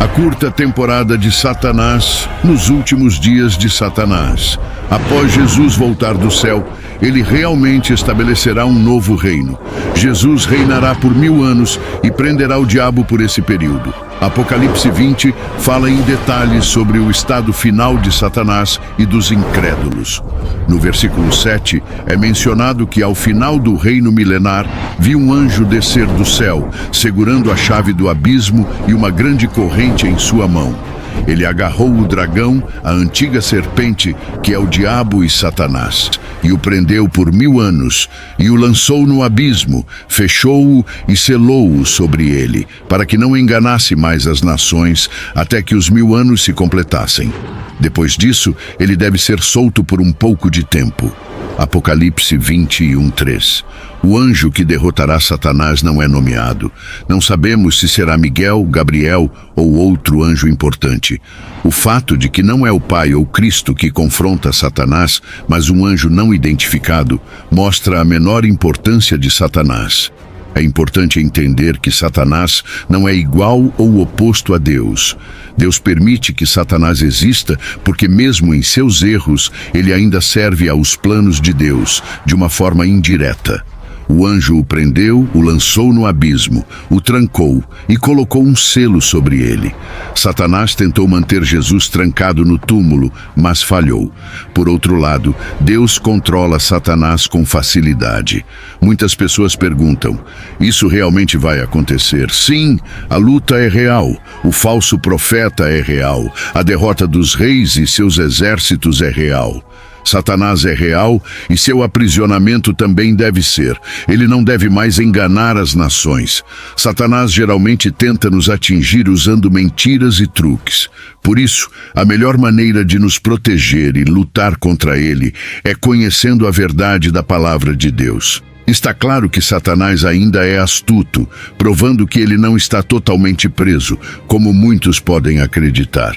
A curta temporada de Satanás nos últimos dias de Satanás. Após Jesus voltar do céu, ele realmente estabelecerá um novo reino. Jesus reinará por 1000 anos e prenderá o diabo por esse período. Apocalipse 20 fala em detalhes sobre o estado final de Satanás e dos incrédulos. No versículo 7, é mencionado que ao final do reino milenar, viu um anjo descer do céu, segurando a chave do abismo e uma grande corrente em sua mão. Ele agarrou o dragão, a antiga serpente, que é o diabo e Satanás, e o prendeu por 1000 anos, e o lançou no abismo, fechou-o e selou-o sobre ele, para que não enganasse mais as nações, até que os 1000 anos se completassem. Depois disso, ele deve ser solto por um pouco de tempo. Apocalipse 21:3. O anjo que derrotará Satanás não é nomeado. Não sabemos se será Miguel, Gabriel ou outro anjo importante. O fato de que não é o Pai ou Cristo que confronta Satanás, mas um anjo não identificado, mostra a menor importância de Satanás. É importante entender que Satanás não é igual ou oposto a Deus. Deus permite que Satanás exista porque mesmo em seus erros, ele ainda serve aos planos de Deus, de uma forma indireta. O anjo o prendeu, o lançou no abismo, o trancou e colocou um selo sobre ele. Satanás tentou manter Jesus trancado no túmulo, mas falhou. Por outro lado, Deus controla Satanás com facilidade. Muitas pessoas perguntam: isso realmente vai acontecer? Sim, a luta é real. O falso profeta é real. A derrota dos reis e seus exércitos é real. Satanás é real e seu aprisionamento também deve ser. Ele não deve mais enganar as nações. Satanás geralmente tenta nos atingir usando mentiras e truques. Por isso, a melhor maneira de nos proteger e lutar contra ele é conhecendo a verdade da palavra de Deus. Está claro que Satanás ainda é astuto, provando que ele não está totalmente preso, como muitos podem acreditar.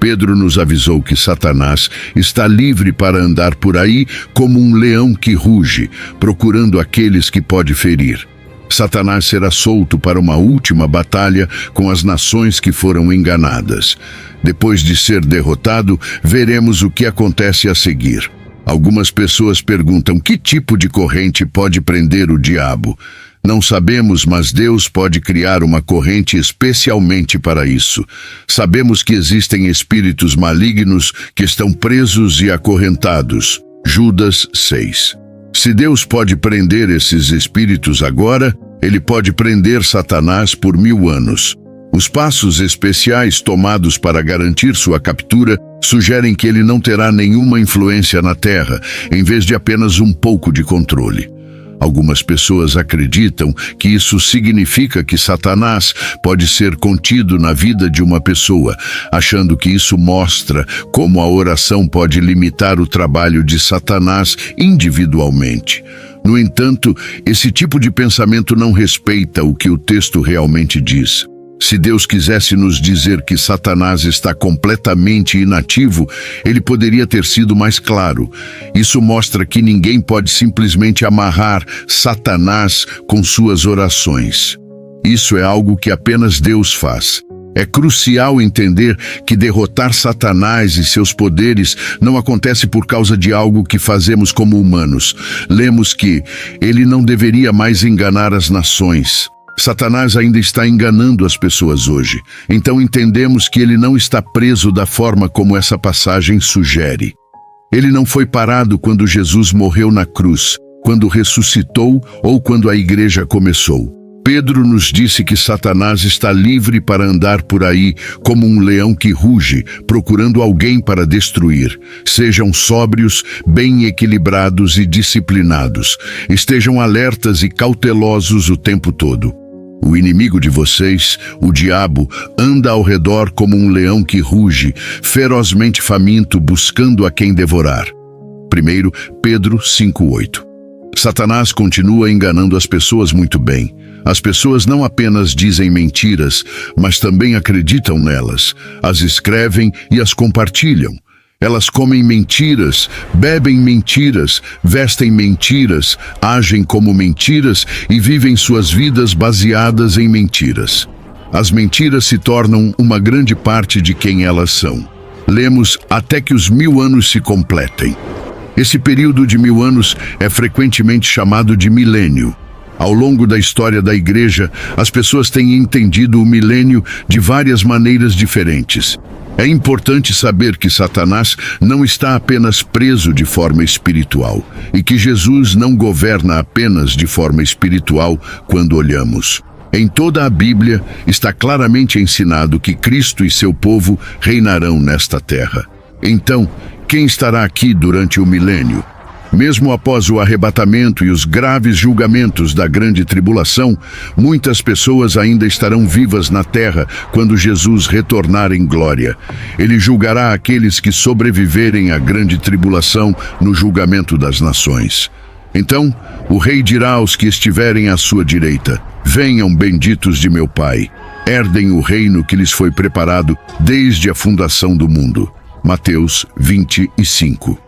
Pedro nos avisou que Satanás está livre para andar por aí como um leão que ruge, procurando aqueles que pode ferir. Satanás será solto para uma última batalha com as nações que foram enganadas. Depois de ser derrotado, veremos o que acontece a seguir. Algumas pessoas perguntam: que tipo de corrente pode prender o diabo? Não sabemos, mas Deus pode criar uma corrente especialmente para isso. Sabemos que existem espíritos malignos que estão presos e acorrentados. Judas 6. Se Deus pode prender esses espíritos agora, ele pode prender Satanás por 1000 anos. Os passos especiais tomados para garantir sua captura sugerem que ele não terá nenhuma influência na Terra, em vez de apenas um pouco de controle. Algumas pessoas acreditam que isso significa que Satanás pode ser contido na vida de uma pessoa, achando que isso mostra como a oração pode limitar o trabalho de Satanás individualmente. No entanto, esse tipo de pensamento não respeita o que o texto realmente diz. Se Deus quisesse nos dizer que Satanás está completamente inativo, ele poderia ter sido mais claro. Isso mostra que ninguém pode simplesmente amarrar Satanás com suas orações. Isso é algo que apenas Deus faz. É crucial entender que derrotar Satanás e seus poderes não acontece por causa de algo que fazemos como humanos. Lemos que ele não deveria mais enganar as nações. Satanás ainda está enganando as pessoas hoje, então entendemos que ele não está preso da forma como essa passagem sugere. Ele não foi parado quando Jesus morreu na cruz, quando ressuscitou ou quando a igreja começou. Pedro nos disse que Satanás está livre para andar por aí como um leão que ruge, procurando alguém para destruir. Sejam sóbrios, bem equilibrados e disciplinados. Estejam alertas e cautelosos o tempo todo. O inimigo de vocês, o diabo, anda ao redor como um leão que ruge, ferozmente faminto, buscando a quem devorar. 1 Pedro 5:8. Satanás continua enganando as pessoas muito bem. As pessoas não apenas dizem mentiras, mas também acreditam nelas, as escrevem e as compartilham. Elas comem mentiras, bebem mentiras, vestem mentiras, agem como mentiras e vivem suas vidas baseadas em mentiras. as mentiras se tornam uma grande parte de quem elas são. Lemos até que os 1000 anos se completem. Esse período de 1000 anos é frequentemente chamado de milênio. Ao longo da história da Igreja, as pessoas têm entendido o milênio de várias maneiras diferentes. É importante saber que Satanás não está apenas preso de forma espiritual e que Jesus não governa apenas de forma espiritual quando olhamos. Em toda a Bíblia está claramente ensinado que Cristo e seu povo reinarão nesta terra. Então, quem estará aqui durante o milênio? Mesmo após o arrebatamento e os graves julgamentos da grande tribulação, muitas pessoas ainda estarão vivas na terra quando Jesus retornar em glória. Ele julgará aqueles que sobreviverem à grande tribulação no julgamento das nações. Então, o rei dirá aos que estiverem à sua direita: venham, benditos de meu Pai, herdem o reino que lhes foi preparado desde a fundação do mundo. Mateus 25.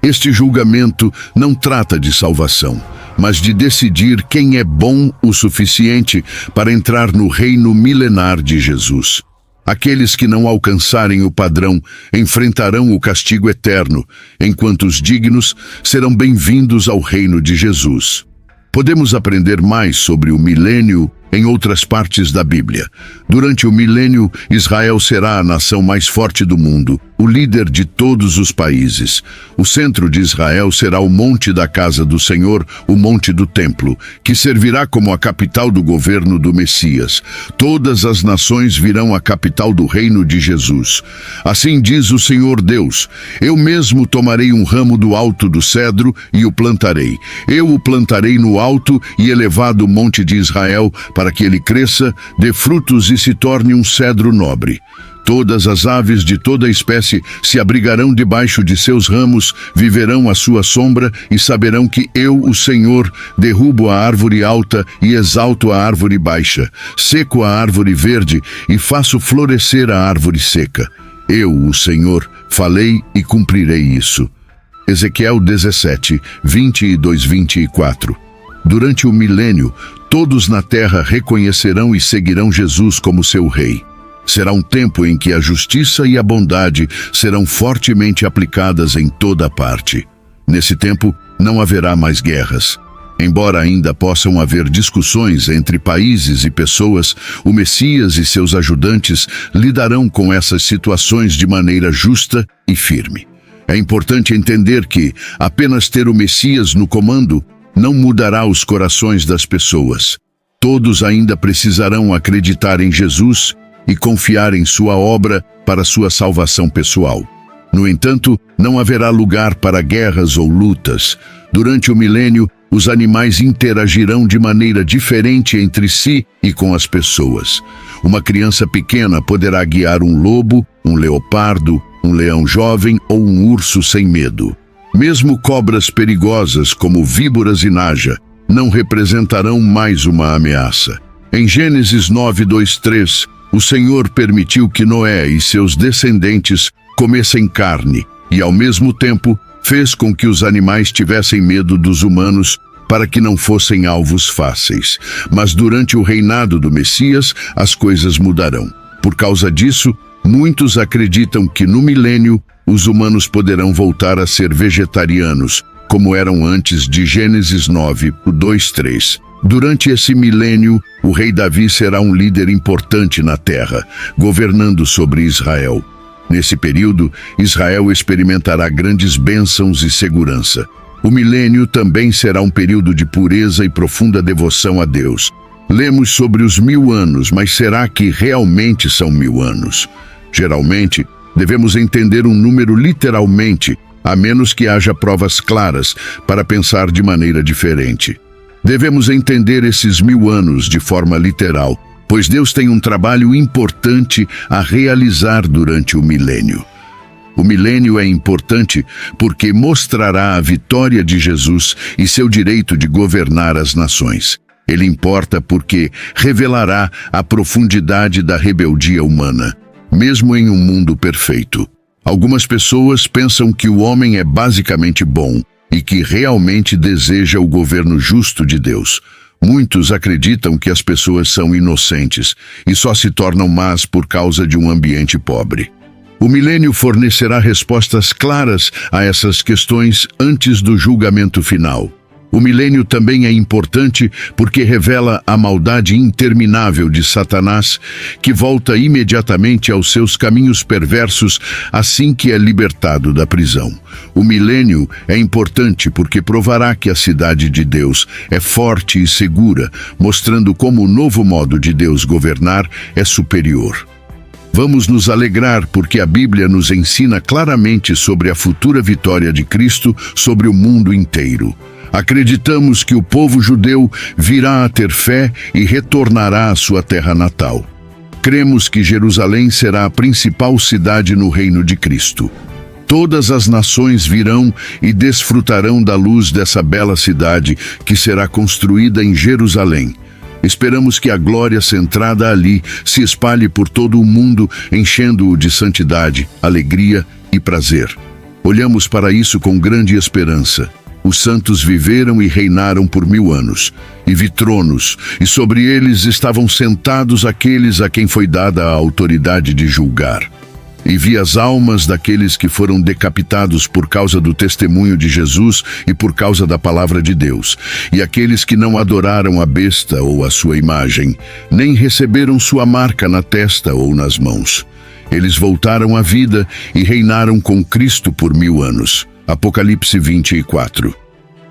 Este julgamento não trata de salvação, mas de decidir quem é bom o suficiente para entrar no reino milenar de Jesus. Aqueles que não alcançarem o padrão enfrentarão o castigo eterno, enquanto os dignos serão bem-vindos ao reino de Jesus. Podemos aprender mais sobre o milênio em outras partes da Bíblia. Durante o milênio, Israel será a nação mais forte do mundo, o líder de todos os países. O centro de Israel será o monte da casa do Senhor, o monte do templo, que servirá como a capital do governo do Messias. Todas as nações virão à capital do reino de Jesus. Assim diz o Senhor Deus: eu mesmo tomarei um ramo do alto do cedro e o plantarei. Eu o plantarei no alto e elevado monte de Israel, para que ele cresça, dê frutos e se torne um cedro nobre. Todas as aves de toda espécie se abrigarão debaixo de seus ramos, viverão à sua sombra e saberão que eu, o Senhor, derrubo a árvore alta e exalto a árvore baixa, seco a árvore verde e faço florescer a árvore seca. Eu, o Senhor, falei e cumprirei isso. Ezequiel 17, 22-24. Durante o milênio, todos na terra reconhecerão e seguirão Jesus como seu rei. Será um tempo em que a justiça e a bondade serão fortemente aplicadas em toda parte. Nesse tempo, não haverá mais guerras. Embora ainda possam haver discussões entre países e pessoas, o Messias e seus ajudantes lidarão com essas situações de maneira justa e firme. É importante entender que apenas ter o Messias no comando não mudará os corações das pessoas. Todos ainda precisarão acreditar em Jesus e confiar em sua obra para sua salvação pessoal. No entanto, não haverá lugar para guerras ou lutas. Durante o milênio, os animais interagirão de maneira diferente entre si e com as pessoas. Uma criança pequena poderá guiar um lobo, um leopardo, um leão jovem ou um urso sem medo. Mesmo cobras perigosas como víboras e naja não representarão mais uma ameaça. Em Gênesis 9:2-3, o Senhor permitiu que Noé e seus descendentes comessem carne e, ao mesmo tempo, fez com que os animais tivessem medo dos humanos para que não fossem alvos fáceis. Mas durante o reinado do Messias, as coisas mudarão. Por causa disso, muitos acreditam que no milênio, os humanos poderão voltar a ser vegetarianos, como eram antes de Gênesis 9:2-3. Durante esse milênio, o rei Davi será um líder importante na terra, governando sobre Israel. Nesse período, Israel experimentará grandes bênçãos e segurança. O milênio também será um período de pureza e profunda devoção a Deus. Lemos sobre os 1000 anos, mas será que realmente são 1000 anos? Geralmente, devemos entender um número literalmente, a menos que haja provas claras para pensar de maneira diferente. Devemos entender esses 1000 anos de forma literal, pois Deus tem um trabalho importante a realizar durante o milênio. O milênio é importante porque mostrará a vitória de Jesus e seu direito de governar as nações. Ele importa porque revelará a profundidade da rebeldia humana, mesmo em um mundo perfeito. Algumas pessoas pensam que o homem é basicamente bom e que realmente deseja o governo justo de Deus. Muitos acreditam que as pessoas são inocentes e só se tornam más por causa de um ambiente pobre. O milênio fornecerá respostas claras a essas questões antes do julgamento final. O milênio também é importante porque revela a maldade interminável de Satanás, que volta imediatamente aos seus caminhos perversos assim que é libertado da prisão. O milênio é importante porque provará que a cidade de Deus é forte e segura, mostrando como o novo modo de Deus governar é superior. Vamos nos alegrar porque a Bíblia nos ensina claramente sobre a futura vitória de Cristo sobre o mundo inteiro. Acreditamos que o povo judeu virá a ter fé e retornará à sua terra natal. Cremos que Jerusalém será a principal cidade no reino de Cristo. Todas as nações virão e desfrutarão da luz dessa bela cidade que será construída em Jerusalém. Esperamos que a glória centrada ali se espalhe por todo o mundo, enchendo-o de santidade, alegria e prazer. Olhamos para isso com grande esperança. Os santos viveram e reinaram por 1000 anos, e vi tronos, e sobre eles estavam sentados aqueles a quem foi dada a autoridade de julgar. E vi as almas daqueles que foram decapitados por causa do testemunho de Jesus e por causa da palavra de Deus, e aqueles que não adoraram a besta ou a sua imagem, nem receberam sua marca na testa ou nas mãos. Eles voltaram à vida e reinaram com Cristo por 1000 anos. Apocalipse 24.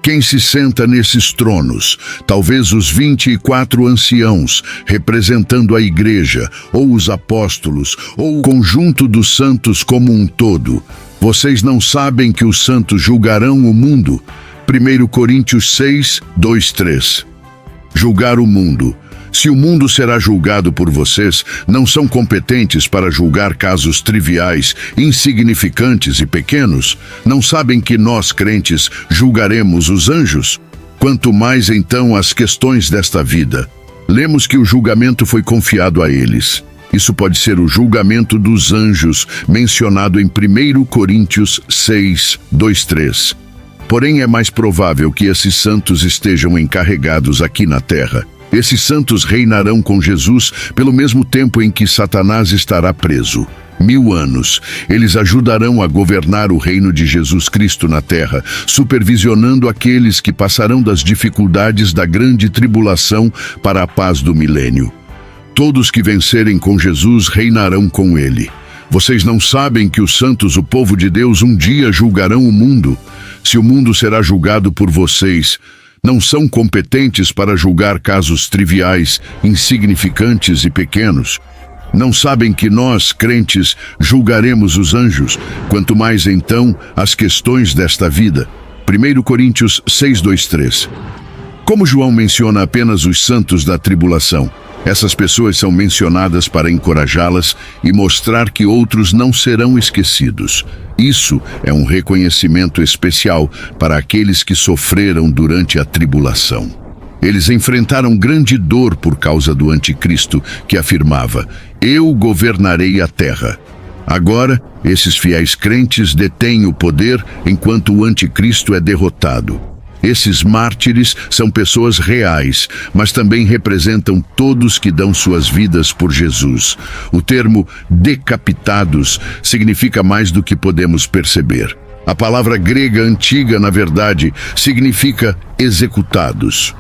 Quem se senta nesses tronos? Talvez os 24 anciãos, representando a igreja, ou os apóstolos, ou o conjunto dos santos como um todo. Vocês não sabem que os santos julgarão o mundo? 1 Coríntios 6, 2, 3. Julgar o mundo. Se o mundo será julgado por vocês, não são competentes para julgar casos triviais, insignificantes e pequenos? Não sabem que nós, crentes, julgaremos os anjos? Quanto mais, então, as questões desta vida. Lemos que o julgamento foi confiado a eles. Isso pode ser o julgamento dos anjos, mencionado em 1 Coríntios 6, 2, 3. Porém, é mais provável que esses santos estejam encarregados aqui na terra. Esses santos reinarão com Jesus pelo mesmo tempo em que Satanás estará preso. 1000 anos. Eles ajudarão a governar o reino de Jesus Cristo na terra, supervisionando aqueles que passarão das dificuldades da grande tribulação para a paz do milênio. Todos que vencerem com Jesus reinarão com ele. Vocês não sabem que os santos, o povo de Deus, um dia julgarão o mundo? Se o mundo será julgado por vocês, não são competentes para julgar casos triviais, insignificantes e pequenos. Não sabem que nós, crentes, julgaremos os anjos, quanto mais então as questões desta vida. 1 Coríntios 6, 2, 3. Como João menciona apenas os santos da tribulação, essas pessoas são mencionadas para encorajá-las e mostrar que outros não serão esquecidos. Isso é um reconhecimento especial para aqueles que sofreram durante a tribulação. Eles enfrentaram grande dor por causa do anticristo, que afirmava: "Eu governarei a terra". Agora, esses fiéis crentes detêm o poder enquanto o anticristo é derrotado. Esses mártires são pessoas reais, mas também representam todos que dão suas vidas por Jesus. O termo decapitados significa mais do que podemos perceber. A palavra grega antiga, na verdade, significa executados.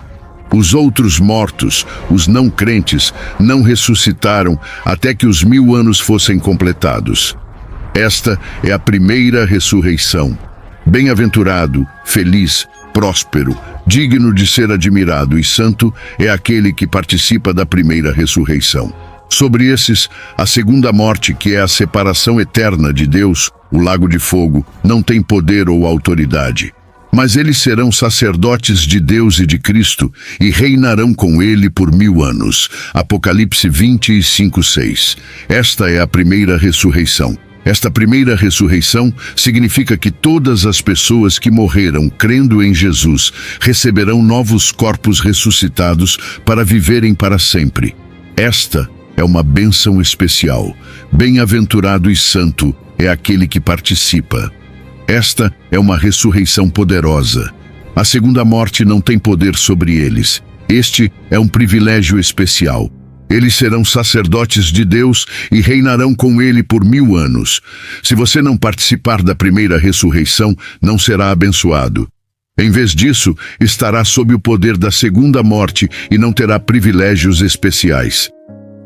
Os outros mortos, os não crentes, não ressuscitaram até que os 1000 anos fossem completados. Esta é a primeira ressurreição. Bem-aventurado, feliz, próspero, digno de ser admirado e santo é aquele que participa da primeira ressurreição. Sobre esses, a segunda morte, que é a separação eterna de Deus, o lago de fogo, não tem poder ou autoridade. Mas eles serão sacerdotes de Deus e de Cristo e reinarão com ele por 1000 anos. Apocalipse 25, 6. Esta é a primeira ressurreição. Esta primeira ressurreição significa que todas as pessoas que morreram crendo em Jesus receberão novos corpos ressuscitados para viverem para sempre. Esta é uma bênção especial. Bem-aventurado e santo é aquele que participa. Esta é uma ressurreição poderosa. A segunda morte não tem poder sobre eles. Este é um privilégio especial. Eles serão sacerdotes de Deus e reinarão com Ele por 1000 anos. Se você não participar da primeira ressurreição, não será abençoado. Em vez disso, estará sob o poder da segunda morte e não terá privilégios especiais.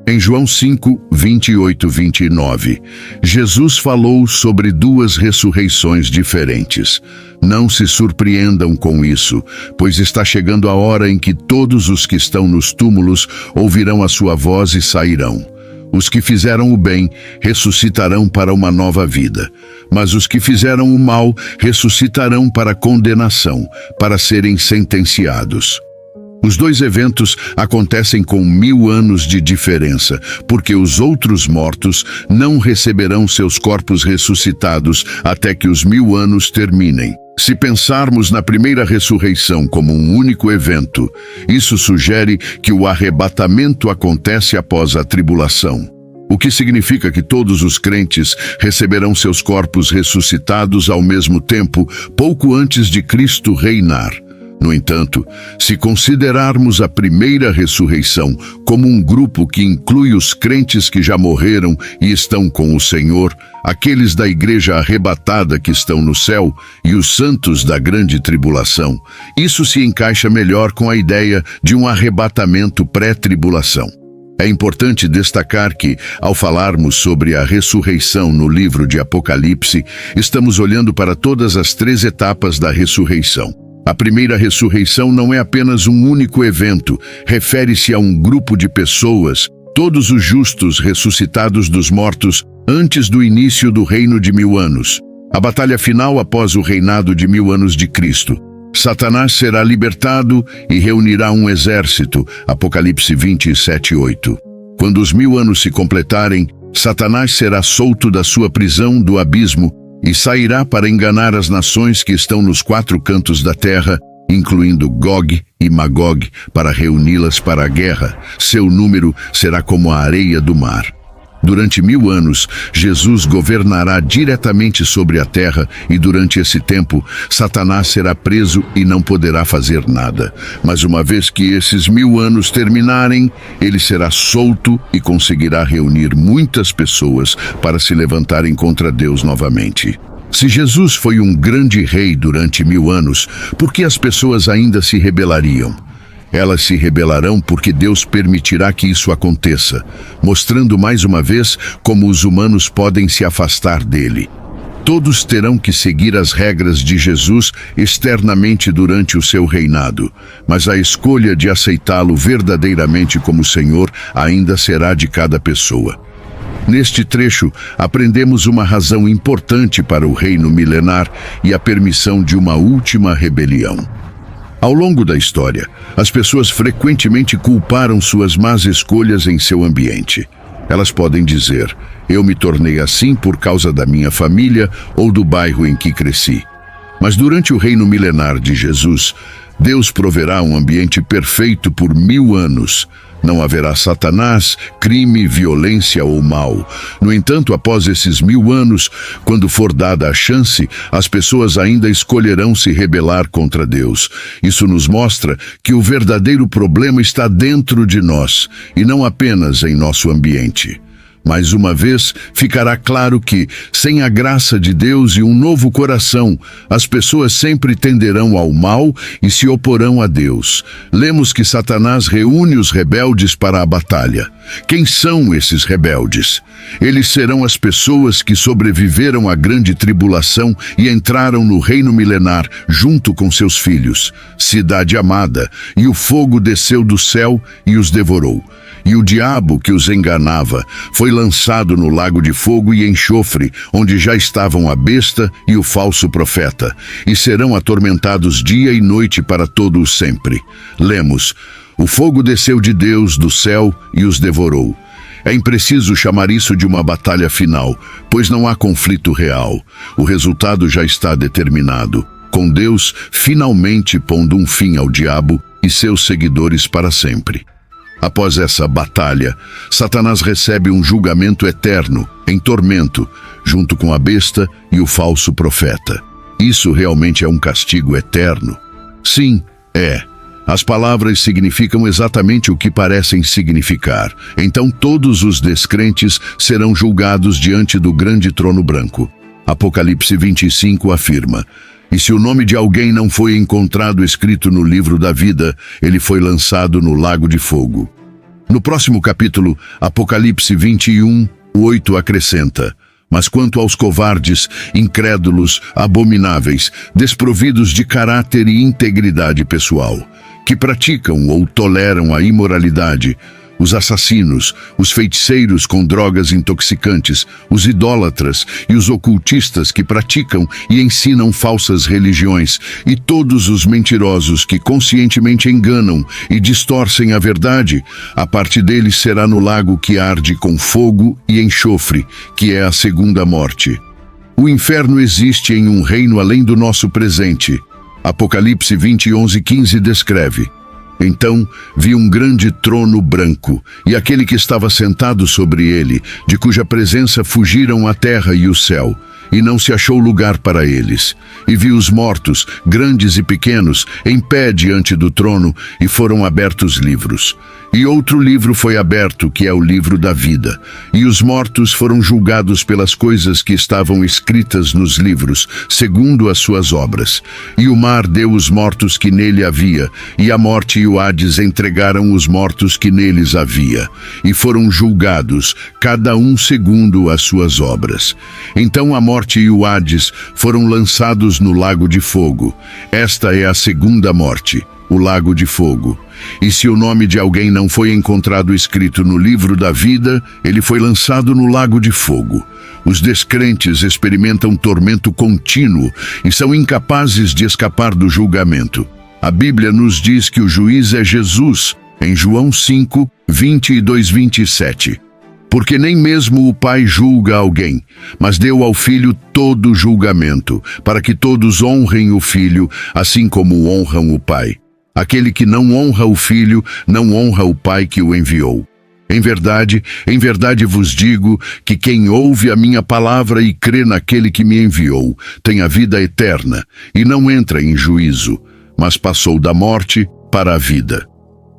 Em João 5, 28 e 29, Jesus falou sobre 2 ressurreições diferentes. Não se surpreendam com isso, pois está chegando a hora em que todos os que estão nos túmulos ouvirão a sua voz e sairão. Os que fizeram o bem ressuscitarão para uma nova vida, mas os que fizeram o mal ressuscitarão para condenação, para serem sentenciados. Os 2 eventos acontecem com 1000 anos de diferença, porque os outros mortos não receberão seus corpos ressuscitados até que os 1000 anos terminem. Se pensarmos na primeira ressurreição como um único evento, isso sugere que o arrebatamento acontece após a tribulação. O que significa que todos os crentes receberão seus corpos ressuscitados ao mesmo tempo, pouco antes de Cristo reinar. No entanto, se considerarmos a primeira ressurreição como um grupo que inclui os crentes que já morreram e estão com o Senhor, aqueles da igreja arrebatada que estão no céu e os santos da grande tribulação, isso se encaixa melhor com a ideia de um arrebatamento pré-tribulação. É importante destacar que, ao falarmos sobre a ressurreição no livro de Apocalipse, estamos olhando para todas as 3 etapas da ressurreição. A primeira ressurreição não é apenas um único evento, refere-se a um grupo de pessoas, todos os justos ressuscitados dos mortos, antes do início do reino de 1000 anos. A batalha final após o reinado de 1000 anos de Cristo. Satanás será libertado e reunirá um exército, Apocalipse 27, 8. Quando os 1000 anos se completarem, Satanás será solto da sua prisão do abismo e sairá para enganar as nações que estão nos 4 cantos da terra, incluindo Gog e Magog, para reuni-las para a guerra. Seu número será como a areia do mar. Durante 1000 anos, Jesus governará diretamente sobre a terra e durante esse tempo, Satanás será preso e não poderá fazer nada. Mas uma vez que esses 1000 anos terminarem, ele será solto e conseguirá reunir muitas pessoas para se levantarem contra Deus novamente. Se Jesus foi um grande rei durante 1000 anos, por que as pessoas ainda se rebelariam? Elas se rebelarão porque Deus permitirá que isso aconteça, mostrando mais uma vez como os humanos podem se afastar dele. Todos terão que seguir as regras de Jesus externamente durante o seu reinado, mas a escolha de aceitá-lo verdadeiramente como Senhor ainda será de cada pessoa. Neste trecho, aprendemos uma razão importante para o reino milenar e a permissão de uma última rebelião. Ao longo da história, as pessoas frequentemente culparam suas más escolhas em seu ambiente. Elas podem dizer, eu me tornei assim por causa da minha família ou do bairro em que cresci. Mas durante o reino milenar de Jesus, Deus proverá um ambiente perfeito por 1000 anos. Não haverá Satanás, crime, violência ou mal. No entanto, após esses 1000 anos, quando for dada a chance, as pessoas ainda escolherão se rebelar contra Deus. Isso nos mostra que o verdadeiro problema está dentro de nós, e não apenas em nosso ambiente. Mais uma vez, ficará claro que, sem a graça de Deus e um novo coração, as pessoas sempre tenderão ao mal e se oporão a Deus. Lemos que Satanás reúne os rebeldes para a batalha. Quem são esses rebeldes? Eles serão as pessoas que sobreviveram à grande tribulação e entraram no reino milenar junto com seus filhos. Cidade amada, e o fogo desceu do céu e os devorou. E o diabo que os enganava foi lançado no lago de fogo e enxofre, onde já estavam a besta e o falso profeta, e serão atormentados dia e noite para todo o sempre. Lemos, o fogo desceu de Deus do céu e os devorou. É impreciso chamar isso de uma batalha final, pois não há conflito real. O resultado já está determinado, com Deus finalmente pondo um fim ao diabo e seus seguidores para sempre. Após essa batalha, Satanás recebe um julgamento eterno, em tormento, junto com a besta e o falso profeta. Isso realmente é um castigo eterno? Sim, é. As palavras significam exatamente o que parecem significar. Então todos os descrentes serão julgados diante do grande trono branco. Apocalipse 25 afirma: e se o nome de alguém não foi encontrado escrito no livro da vida, ele foi lançado no lago de fogo. No próximo capítulo, Apocalipse 21:8 acrescenta: mas quanto aos covardes, incrédulos, abomináveis, desprovidos de caráter e integridade pessoal, que praticam ou toleram a imoralidade, os assassinos, os feiticeiros com drogas intoxicantes, os idólatras e os ocultistas que praticam e ensinam falsas religiões, e todos os mentirosos que conscientemente enganam e distorcem a verdade, a parte deles será no lago que arde com fogo e enxofre, que é a segunda morte. O inferno existe em um reino além do nosso presente. Apocalipse 20:11-15 descreve: então vi um grande trono branco, e aquele que estava sentado sobre ele, de cuja presença fugiram a terra e o céu, e não se achou lugar para eles. E vi os mortos, grandes e pequenos, em pé diante do trono, e foram abertos livros. E outro livro foi aberto, que é o livro da vida. E os mortos foram julgados pelas coisas que estavam escritas nos livros, segundo as suas obras. E o mar deu os mortos que nele havia, e a morte e o Hades entregaram os mortos que neles havia. E foram julgados, cada um segundo as suas obras. Então a morte e o Hades foram lançados no lago de fogo. Esta é a segunda morte, o lago de fogo. E se o nome de alguém não foi encontrado escrito no livro da vida, ele foi lançado no lago de fogo. Os descrentes experimentam tormento contínuo e são incapazes de escapar do julgamento. A Bíblia nos diz que o juiz é Jesus, em João 5:22-27. Porque nem mesmo o Pai julga alguém, mas deu ao Filho todo o julgamento, para que todos honrem o Filho, assim como honram o Pai. Aquele que não honra o Filho, não honra o Pai que o enviou. Em verdade vos digo que quem ouve a minha palavra e crê naquele que me enviou, tem a vida eterna, e não entra em juízo, mas passou da morte para a vida.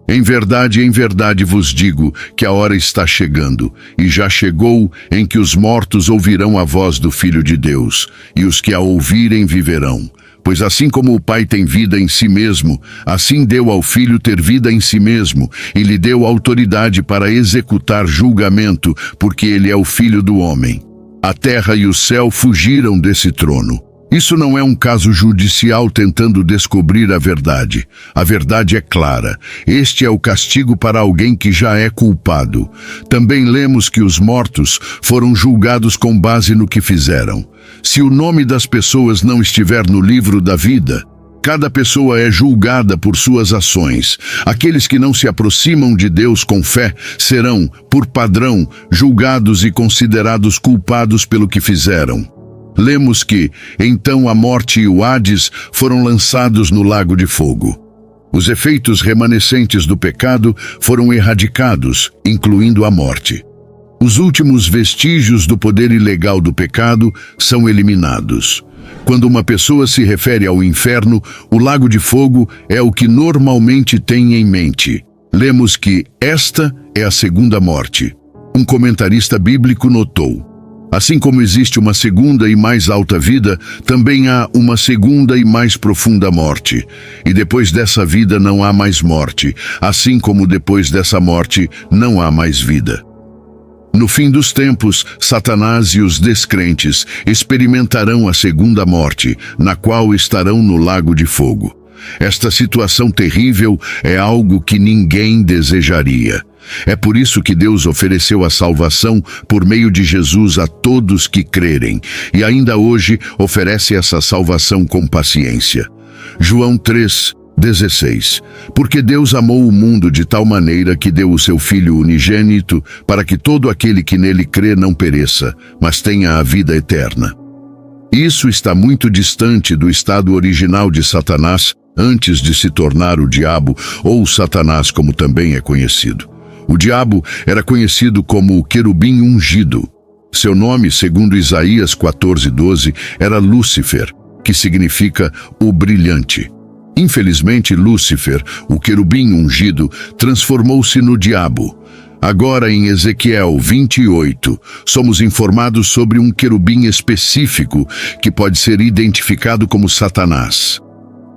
Em verdade vos digo que a hora está chegando, e já chegou, em que os mortos ouvirão a voz do Filho de Deus, e os que a ouvirem viverão. Pois assim como o Pai tem vida em si mesmo, assim deu ao Filho ter vida em si mesmo, e lhe deu autoridade para executar julgamento, porque ele é o Filho do homem. A terra e o céu fugiram desse trono. Isso não é um caso judicial tentando descobrir a verdade. A verdade é clara. Este é o castigo para alguém que já é culpado. Também lemos que os mortos foram julgados com base no que fizeram. Se o nome das pessoas não estiver no livro da vida, cada pessoa é julgada por suas ações. Aqueles que não se aproximam de Deus com fé serão, por padrão, julgados e considerados culpados pelo que fizeram. Lemos que, então a morte e o Hades foram lançados no lago de fogo. Os efeitos remanescentes do pecado foram erradicados, incluindo a morte. Os últimos vestígios do poder ilegal do pecado são eliminados. Quando uma pessoa se refere ao inferno, o lago de fogo é o que normalmente tem em mente. Lemos que esta é a segunda morte. Um comentarista bíblico notou: assim como existe uma segunda e mais alta vida, também há uma segunda e mais profunda morte. E depois dessa vida não há mais morte, assim como depois dessa morte não há mais vida. No fim dos tempos, Satanás e os descrentes experimentarão a segunda morte, na qual estarão no lago de fogo. Esta situação terrível é algo que ninguém desejaria. É por isso que Deus ofereceu a salvação por meio de Jesus a todos que crerem, e ainda hoje oferece essa salvação com paciência. João 3:16. Porque Deus amou o mundo de tal maneira que deu o seu Filho unigênito, para que todo aquele que nele crê não pereça, mas tenha a vida eterna. Isso está muito distante do estado original de Satanás, antes de se tornar o diabo, ou Satanás, como também é conhecido. O diabo era conhecido como o querubim ungido. Seu nome, segundo Isaías 14:12, era Lúcifer, que significa o brilhante. Infelizmente, Lúcifer, o querubim ungido, transformou-se no diabo. Agora, em Ezequiel 28, somos informados sobre um querubim específico que pode ser identificado como Satanás.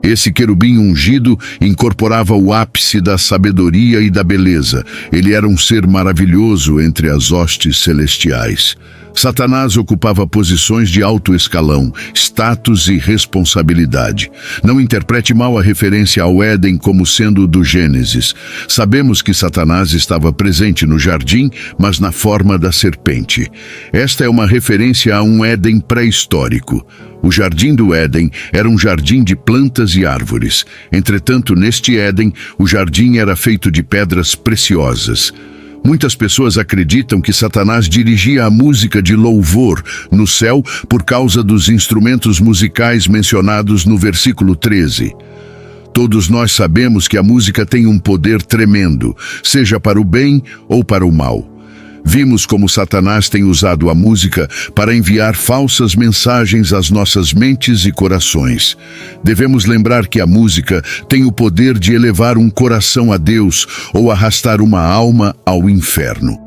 Esse querubim ungido incorporava o ápice da sabedoria e da beleza. Ele era um ser maravilhoso entre as hostes celestiais. Satanás ocupava posições de alto escalão, status e responsabilidade. Não interprete mal a referência ao Éden como sendo do Gênesis. Sabemos que Satanás estava presente no jardim, mas na forma da serpente. Esta é uma referência a um Éden pré-histórico. O Jardim do Éden era um jardim de plantas e árvores. Entretanto, neste Éden, o jardim era feito de pedras preciosas. Muitas pessoas acreditam que Satanás dirigia a música de louvor no céu por causa dos instrumentos musicais mencionados no versículo 13. Todos nós sabemos que a música tem um poder tremendo, seja para o bem ou para o mal. Vimos como Satanás tem usado a música para enviar falsas mensagens às nossas mentes e corações. Devemos lembrar que a música tem o poder de elevar um coração a Deus ou arrastar uma alma ao inferno.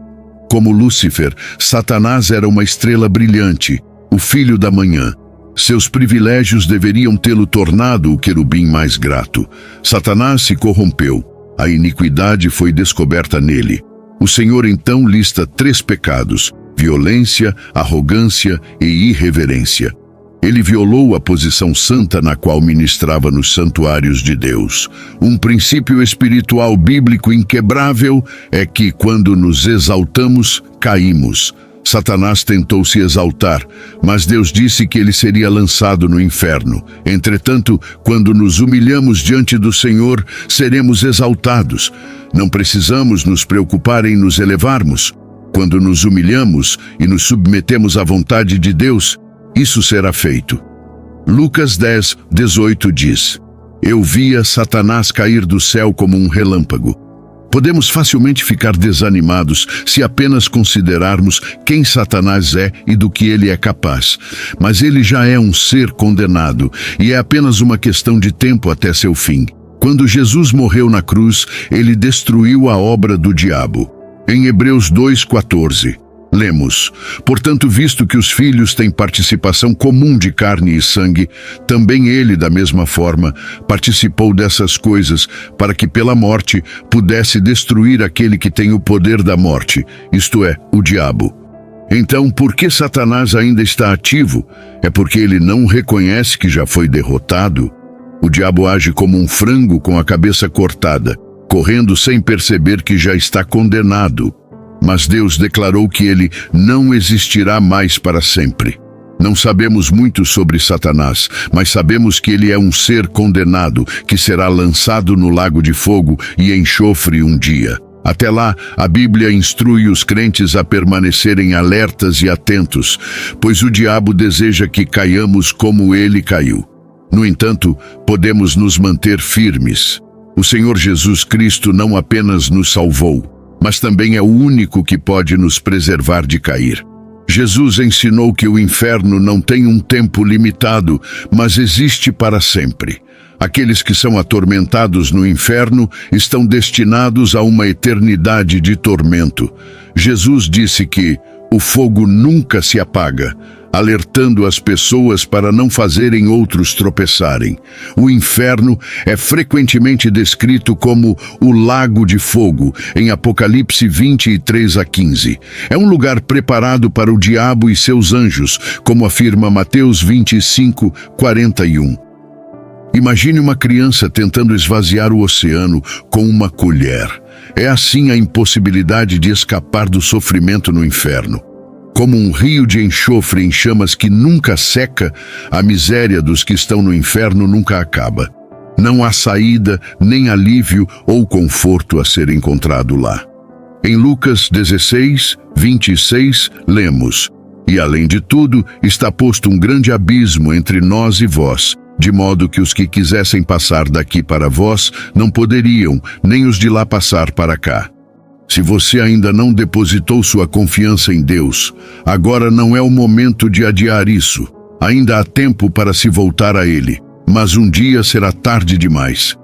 Como Lúcifer, Satanás era uma estrela brilhante, o filho da manhã. Seus privilégios deveriam tê-lo tornado o querubim mais grato. Satanás se corrompeu. A iniquidade foi descoberta nele. O Senhor então lista 3 pecados: violência, arrogância e irreverência. Ele violou a posição santa na qual ministrava nos santuários de Deus. Um princípio espiritual bíblico inquebrável é que, quando nos exaltamos, caímos. Satanás tentou se exaltar, mas Deus disse que ele seria lançado no inferno. Entretanto, quando nos humilhamos diante do Senhor, seremos exaltados. Não precisamos nos preocupar em nos elevarmos. Quando nos humilhamos e nos submetemos à vontade de Deus, isso será feito. Lucas 10:18 diz: Eu via Satanás cair do céu como um relâmpago. Podemos facilmente ficar desanimados se apenas considerarmos quem Satanás é e do que ele é capaz. Mas ele já é um ser condenado e é apenas uma questão de tempo até seu fim. Quando Jesus morreu na cruz, ele destruiu a obra do diabo. Em Hebreus 2:14, lemos: Portanto, visto que os filhos têm participação comum de carne e sangue, também ele, da mesma forma, participou dessas coisas, para que pela morte pudesse destruir aquele que tem o poder da morte, isto é, o diabo. Então, por que Satanás ainda está ativo? É porque ele não reconhece que já foi derrotado. O diabo age como um frango com a cabeça cortada, correndo sem perceber que já está condenado. Mas Deus declarou que ele não existirá mais para sempre. Não sabemos muito sobre Satanás, mas sabemos que ele é um ser condenado, que será lançado no lago de fogo e enxofre um dia. Até lá, a Bíblia instrui os crentes a permanecerem alertas e atentos, pois o diabo deseja que caiamos como ele caiu. No entanto, podemos nos manter firmes. O Senhor Jesus Cristo não apenas nos salvou, mas também é o único que pode nos preservar de cair. Jesus ensinou que o inferno não tem um tempo limitado, mas existe para sempre. Aqueles que são atormentados no inferno estão destinados a uma eternidade de tormento. Jesus disse que o fogo nunca se apaga, alertando as pessoas para não fazerem outros tropeçarem. O inferno é frequentemente descrito como o lago de fogo, em Apocalipse 23:15. É um lugar preparado para o diabo e seus anjos, como afirma Mateus 25:41. Imagine uma criança tentando esvaziar o oceano com uma colher. É assim a impossibilidade de escapar do sofrimento no inferno. Como um rio de enxofre em chamas que nunca seca, a miséria dos que estão no inferno nunca acaba. Não há saída, nem alívio ou conforto a ser encontrado lá. Em Lucas 16:26, lemos: E além de tudo, está posto um grande abismo entre nós e vós, de modo que os que quisessem passar daqui para vós não poderiam, nem os de lá passar para cá. Se você ainda não depositou sua confiança em Deus, agora não é o momento de adiar isso. Ainda há tempo para se voltar a Ele. mas um dia será tarde demais.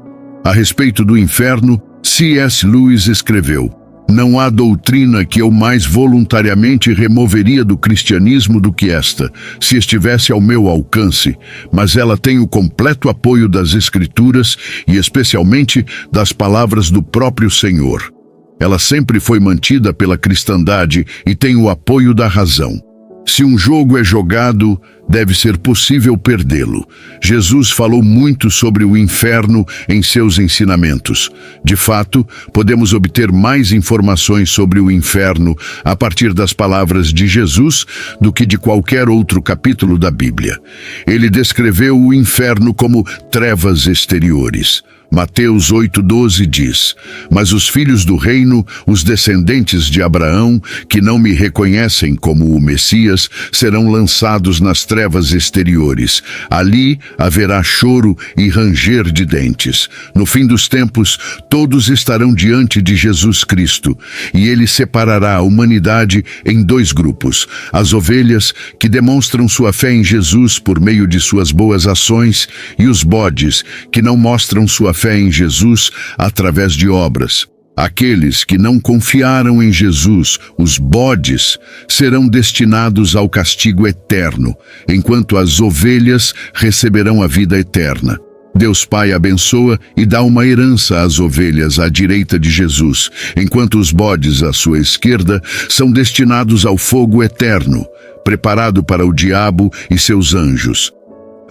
A respeito do inferno, C.S. Lewis escreveu: "Não há doutrina que eu mais voluntariamente removeria do cristianismo do que esta, se estivesse ao meu alcance, mas ela tem o completo apoio das Escrituras e especialmente das palavras do próprio Senhor. Ela sempre foi mantida pela cristandade e tem o apoio da razão. Se um jogo é jogado, deve ser possível perdê-lo." Jesus falou muito sobre o inferno em seus ensinamentos. De fato, podemos obter mais informações sobre o inferno a partir das palavras de Jesus do que de qualquer outro capítulo da Bíblia. Ele descreveu o inferno como trevas exteriores. Mateus 8,12 diz: "Mas os filhos do reino, os descendentes de Abraão, que não me reconhecem como o Messias, serão lançados nas trevas exteriores. Ali haverá choro e ranger de dentes. No fim dos tempos, todos estarão diante de Jesus Cristo, e ele separará a humanidade em dois grupos: as ovelhas, que demonstram sua fé em Jesus por meio de suas boas ações, e os bodes, que não mostram sua fé em Jesus através de obras. Aqueles que não confiaram em Jesus, os bodes, serão destinados ao castigo eterno, enquanto as ovelhas receberão a vida eterna. Deus Pai abençoa e dá uma herança às ovelhas à direita de Jesus, enquanto os bodes à sua esquerda são destinados ao fogo eterno, preparado para o diabo e seus anjos.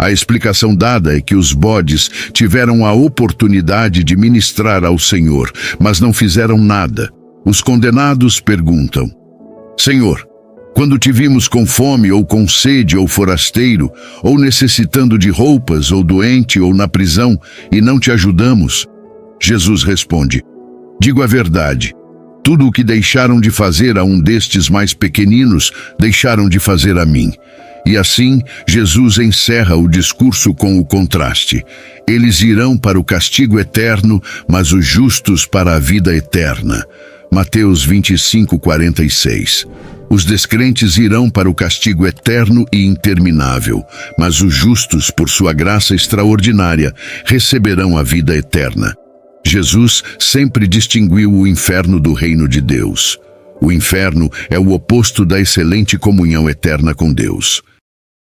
A explicação dada é que os bodes tiveram a oportunidade de ministrar ao Senhor, mas não fizeram nada. Os condenados perguntam: "Senhor, quando te vimos com fome ou com sede ou forasteiro, ou necessitando de roupas, ou doente ou na prisão, e não te ajudamos?" Jesus responde: "Digo a verdade. Tudo o que deixaram de fazer a um destes mais pequeninos, deixaram de fazer a mim." E assim, Jesus encerra o discurso com o contraste: "Eles irão para o castigo eterno, mas os justos para a vida eterna." Mateus 25:46. Os descrentes irão para o castigo eterno e interminável, mas os justos, por sua graça extraordinária, receberão a vida eterna. Jesus sempre distinguiu o inferno do reino de Deus. O inferno é o oposto da excelente comunhão eterna com Deus.